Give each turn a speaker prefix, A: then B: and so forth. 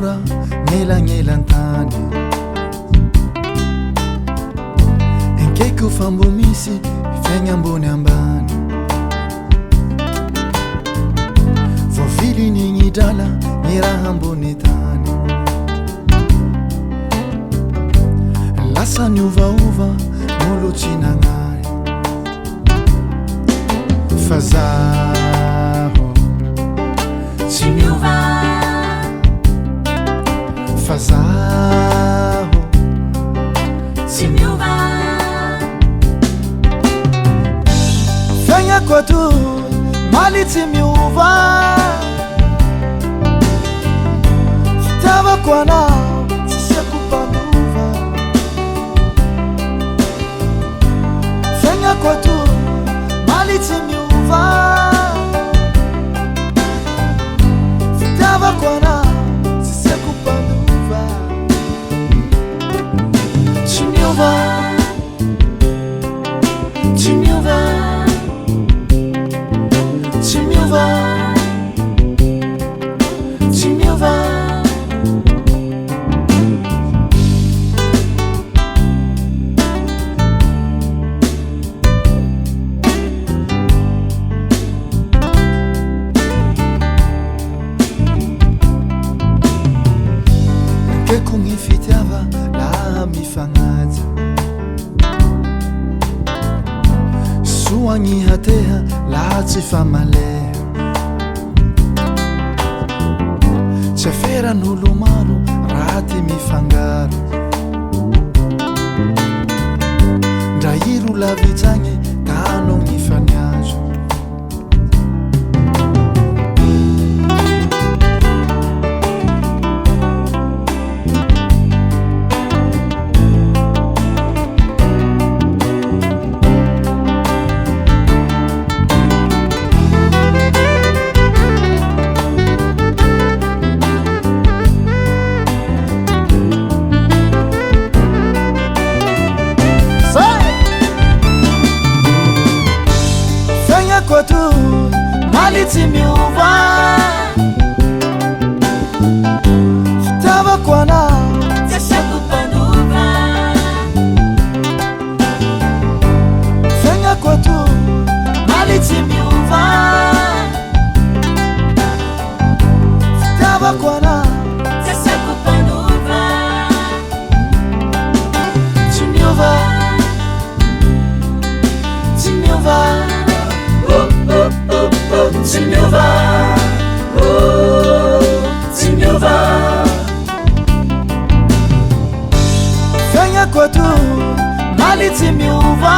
A: ora ngelangelantany enkeko fambo misy fiaigna ambony ambany voaviliny drala ny raha ambony tany lasa ny ovaova molo tsy nagnay fa zaho tsy miova fa zaho tsy miova fiaignako ato maly tsy miova fitiavako anao tsy siako mpanova fiaignako ato maly tsy miova fitiavako anao tsy siako mpanova tsy miova tsy miova tsy miova tsy miova keko gny fitiava laha mifagnaja soa gny hateha laha tsy famaleha tsy aferan'olo maro raty mifangaro ndra iro lavitsagny tano gny faniazo Quatu maly tsy miova fitiavako anao tsy asiako mpanova fiaignako ato maly tsy miova fitiavako anao tsy asiako mpanova tsy miova tsy miova tsy miova tsy miova fiaignako ato maly tsy miova